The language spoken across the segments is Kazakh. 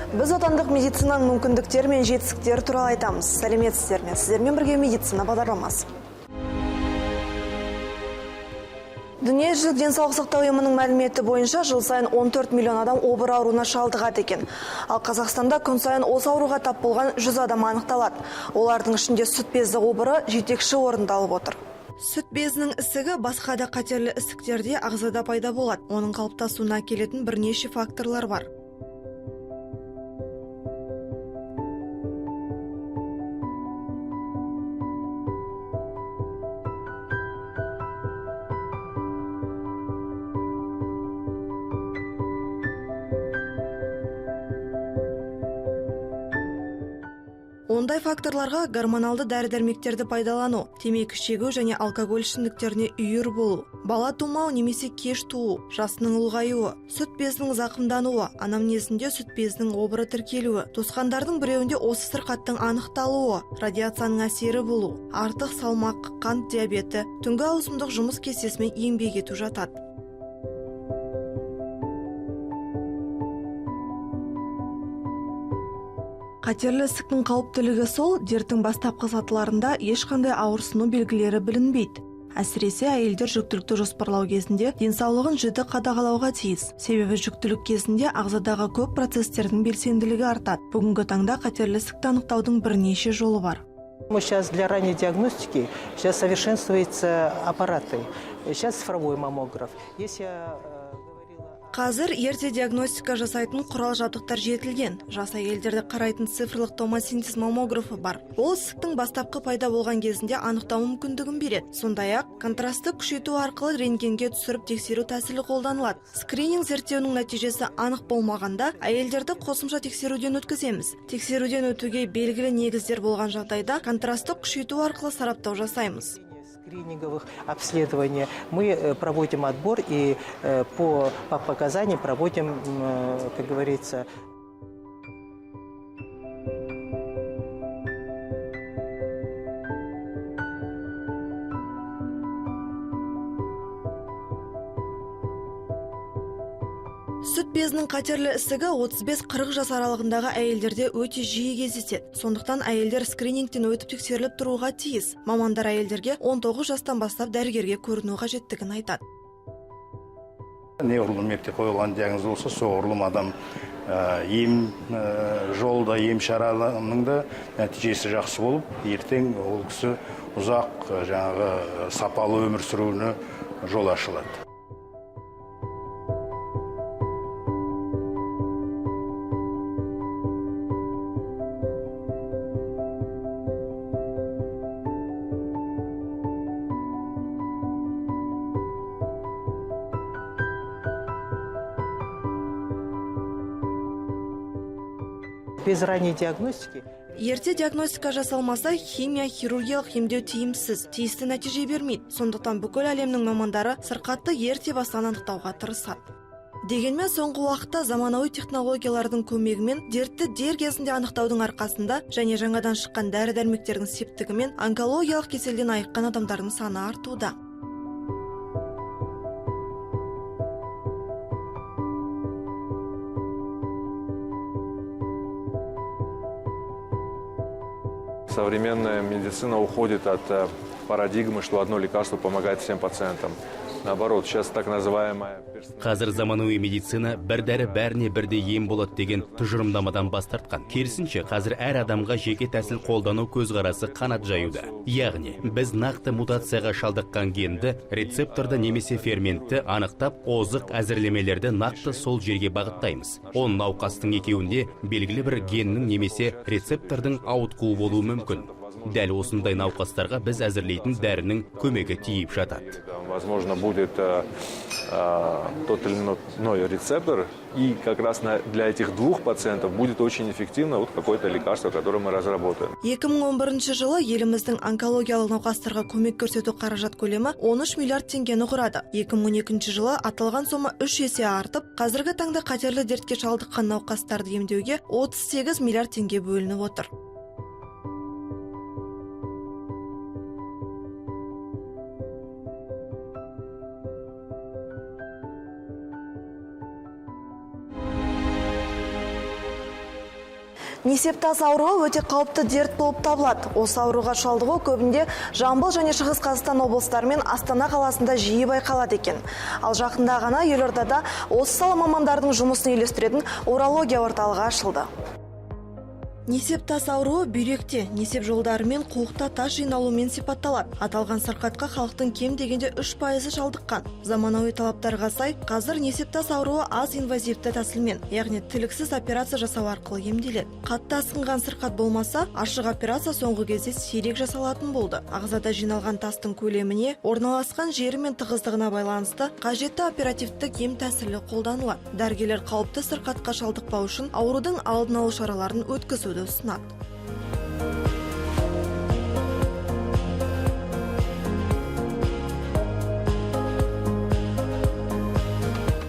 Біз отандық медицинаның мүмкіндіктері мен жетістіктері туралы айтамыз. Сәлеметсіздер ме? Сіздермен бірге медицина бағдарламасы. Дүниежүзілік денсаулық сақтау ұйымының мәліметі бойынша жыл сайын 14 миллион адам обыр ауруына шалдығады екен. Ал Қазақстанда күн сайын осы ауруға тап болған 100 адам анықталады. Олардың ішінде сүт безі обыры жетекші орында алып отыр. Сүт безінің ісігі басқа да қатерлі ісіктерде ағзада пайда болады. Оның қалыптасуына әкелетін бірнеше факторлар бар. Ондай факторларға гормоналды дәрі-дәрмектерді пайдалану, темекі шегу және алкоголь ішімдіктеріне үйір болу, бала тумау немесе кеш туу, жасының ұлғаюы, сүт безінің зақымдануы, анамнезінде сүт безінің обыры тіркелуі, туысқандардың біреуінде осы сырқаттың анықталуы, радиацияның әсері болу, артық салмақ, қант диабеті, түнгі ауысымдық жұмыс кестесімен еңбек ету жатады. Қатерлі ісіктің қауіптілігі сол, дерттің бастапқы сатыларында ешқандай ауырсыну белгілері білінбейді. Әсіресе әйелдер жүктілікті жоспарлау кезінде денсаулығын жіті қадағалауға тиіс. Себебі жүктілік кезінде ағзадағы көп процестердің белсенділігі артады. Бүгінгі таңда қатерлі ісікті анықтаудың бірнеше жолы бар. Сейчас для ранней диагностики совершенствуются аппараты. Сейчас цифровой маммограф. Қазір ерте диагностика жасайтын құрал жабдықтар жетілген. Жас әйелдерді қарайтын цифрлық томосинтез маммографы бар. Ол ісіктің бастапқы пайда болған кезінде анықтау мүмкіндігін береді. Сондай-ақ контрастты күшейту арқылы рентгенге түсіріп тексеру тәсілі қолданылады. Скрининг зерттеуінің нәтижесі анық болмағанда, әйелдерді қосымша тексеруден өткіземіз. Тексеруден өтуге белгілі негіздер болған жағдайда контрастты күшейту арқылы сараптау жасаймыз. Скрининговых обследований мы проводим отбор и по показаниям проводим, как говорится, Сүт безінің қатерлі ісігі 35-40 жас аралығындағы әйелдерде өте жиі кездеседі. Сондықтан әйелдер скринингтен өтіп тексеріліп тұруға тиіс. Мамандар әйелдерге 19 жастан бастап дәрігерге көріну қажеттігін айтады. Неғұрлым ерте қойылған диагноз болса, соғұрлым адам ем жолда, ем шараларының да нәтижесі жақсы болып, ертең ол кісі ұзақ сапалы өмір сүруіне жол ашылады. Без ранней диагностики. Ерте диагностика жасалмаса, химия, хирургиялық емдеу тиімсіз, тиісті нәтиже бермейді. Сондықтан бүкіл әлемнің мамандары сырқатты ерте бастан анықтауға тырысады. Дегенмен соңғы уақытта заманауи технологиялардың көмегімен дертті дер кезінде анықтаудың арқасында және жаңадан шыққан дәрі-дәрмектердің септігімен онкологиялық кеселден айыққан адамдардың саны артуда. Современная медицина уходит от парадигмы, что одно лекарство помогает всем пациентам. Наоборот, сейчас так называемая... Қазір заманауи медицина бір дәрі бәріне бірдей ем болады деген тұжырымдамадан бас тартқан. Керісінше, қазір әр адамға жеке тәсіл қолдану көзқарасы қанат жаюда. Яғни, біз нақты мутацияға шалдыққан генді, рецепторды немесе ферментті анықтап, озық әзірлемелерді нақты сол жерге бағыттаймыз. Он науқастың екеуінде белгілі бір геннің немесе рецептордың ауытқуы болуы мүмкін. Дәл осындай науқастарға біз әзірлейтін дәрінің көмегі тиіп жатады. Возможно, будет тот или иной рецептор, и как раз для этих двух пациентов будет очень эффективно какое-то лекарство, которое мы разработаем. 2011 жылы еліміздің онкологиялық науқастарға көмек көрсету қаражат көлемі 13 миллиард теңгені құрады. 2012 жылы аталған сома 3 есе артып, қазіргі таңда қатерлі дертке шалдыққан науқастарды емдеуге 38 миллиард теңге бөлініп отыр. Несептас ауруы өте қауіпті дерт болып табылады. Осы ауруға шалдығу көбінде Жамбыл және Шығыс Қазақстан облыстары мен Астана қаласында жиі байқалады екен. Ал жақында ғана елордада осы сала мамандардың жұмысын үйлестіретін урология орталығы ашылды. Несептас ауруы бүйректе, несеп жолдары мен қуықта тас жиналуымен сипатталады. Аталған сырқатқа халықтың кем дегенде 3% шалдыққан. Заманауи талаптарға сай, қазір несептас ауруы аз инвазивті тәсілмен, яғни тіліксіз операция жасау арқылы емделеді. Қатты асқынған сырқат болмаса, ашық операция соңғы кезде сирек жасалатын болды. Ағзада жиналған тастың көлеміне, орналасқан жері мен тығыздығына байланысты қажетті оперативтік ем тәсілі қолданылады. Дәрігерлер қауіпті сырқатқа шалдықпау үшін аурудың алдын алу шараларын өткізуді ұсынады.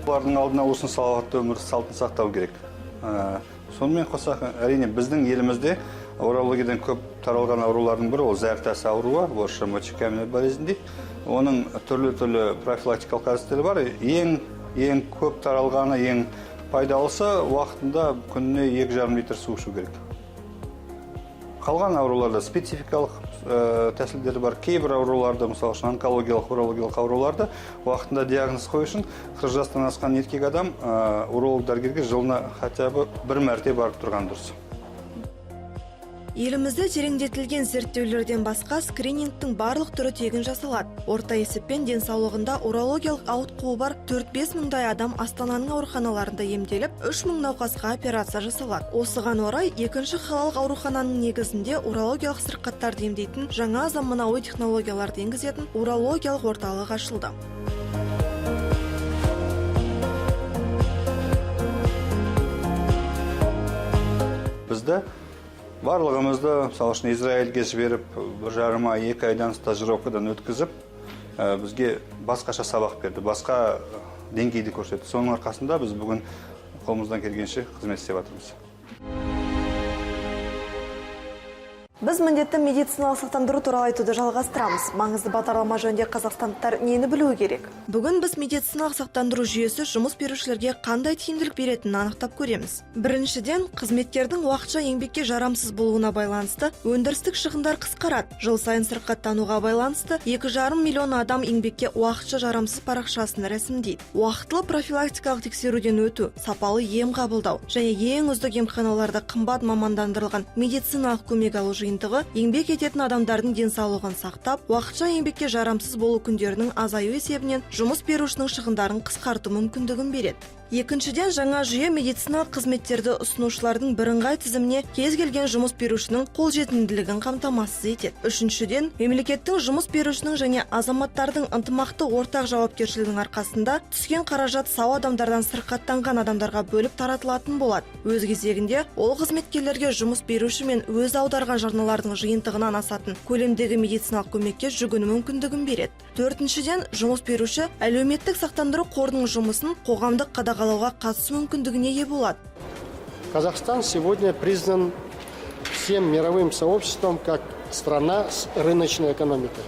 Олардың алдын алу үшін салауатты өмір салтын сақтау керек. Сонымен қоса, әрине біздің елімізде урологиядан көп таралған аурулардың бірі ол зәртас ауруы, орысша мочекаменная болезнь дейді. Оның түрлі профилактикалық әдістері бар. Ең көп таралғаны, ең пайдалысы уақытында күніне 2,5 литр су ішу керек. Қалған ауруларда спецификалық тәсілдері бар. Кейбір ауруларды, мысалы үшін онкологиялық, урологиялық ауруларды уақытында диагноз қою үшін 40 жастан асқан еркек адам уролог дәрігерге жылына хотя бы 1 мәрте барып тұрған дұрыс. Елімізде тереңдетілген зерттеулерден басқа скринингтің барлық түрі тегін жасалады. Орта есеппен денсаулығында урологиялық ауытқуы бар 4-5 мыңдай адам Астананың ауруханаларында емделіп, 3 мың науқасқа операция жасалады. Осыған орай, екінші қалалық аурухананың негізінде урологиялық сырқаттарды емдейтін жаңа заманауи технологияларды енгізетін урологиялық орталық ашылды. Бізді барлығымызды, мысалы үшін Израильге жіберіп, 1,5 ай, 2 айдан стажировкадан өткізіп, бізге басқаша сабақ берді, басқа деңгейді көрсетті. Соның арқасында біз бүгін қолымыздан келгенше қызмет істеп жатырмыз. Біз міндетті медициналық сақтандыру туралы айтуды жалғастырамыз. Маңызды бағдарлама жөнінде қазақстандықтар нені білуі керек? Бүгін біз медициналық сақтандыру жүйесі жұмыс берушілерге қандай тиімділік беретінін анықтап көреміз. Біріншіден, қызметкердің уақытша еңбекке жарамсыз болуына байланысты өндірістік шығындар қысқарады. Жыл сайын сырқаттануға байланысты 2,5 миллион адам еңбекке уақытша жарамсыз парақшасын рәсімдейді. Уақытылы профилактикалық тексеруден өту, сапалы ем қабылдау және ең үздік емханаларда қымбат мамандандырылған медициналық көмек алу жиынтығы еңбек ететін адамдардың денсаулығын сақтап, уақытша еңбекке жарамсыз болу күндерінің азаю есебінен жұмыс берушінің шығындарын қысқарту мүмкіндігін береді. Екіншіден, жаңа жүйе медициналық қызметтерді ұсынушылардың бірыңғай тізіміне кез келген жұмыс берушінің қолжетімділігін қамтамасыз етеді. Үшіншіден, мемлекеттің жұмыс берушінің және азаматтардың ынтымақты ортақ жауапкершілігінің арқасында түскен қаражат сау адамдардан сырқаттанған адамдарға бөліп таратылатын болады. Өз кезегінде, ол қызметкерлерге жұмыс беруші мен өз аударған жарналардың жиынтығынан асатын көлемдегі медициналық көмекке жүгіну мүмкіндігін береді. Төртіншіден, жұмыс беруші әлеуметтік сақтандыру қорының жұмысын қоғамдық қадағалауға қатысу мүмкіндігіне ие болады. Казахстан сегодня признан всем мировым сообществом как страна с рыночной экономикой.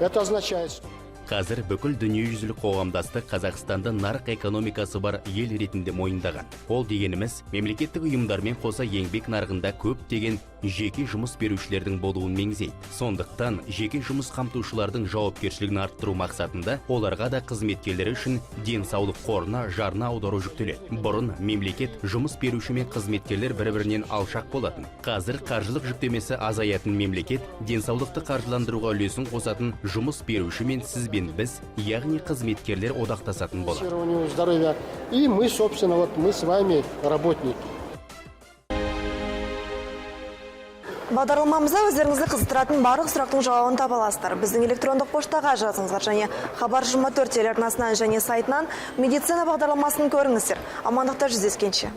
Это означает, что Қазір бүкіл дүниежүзілік қоғамдастық Қазақстанды нарық экономикасы бар ел ретінде мойындаған. Ол дегеніміз, мемлекеттік ұйымдармен қоса еңбек нарығында көптеген жеке жұмыс берушілердің болуын меңзейді. Сондықтан, жеке жұмыс қамтушылардың жауапкершілігін арттыру мақсатында оларға да қызметкерлері үшін денсаулық қорына жарна аудару жүктеледі. Бұрын мемлекет жұмыс беруші мен қызметкерлер бір-бірінен алшақ болатын. Қазір қаржылық жүктемесі азаятын мемлекет денсаулықты қаржыландыруға үлесін қосатын жұмыс беруші мен сіз біз, яғни қызметкерлер одақтасатын болады. Здоровья. И мы, собственно, мы с вами работники. Бағдарламамызда өздеріңізді қызықтыратын барлық сұрақтың жауабын таба аласыздар. Біздің электрондық поштаға жазыңыздар және Хабар 24 телеарнасынан және сайтынан медицина бағдарламасын көріңіздер. Амандықта жүздескенше.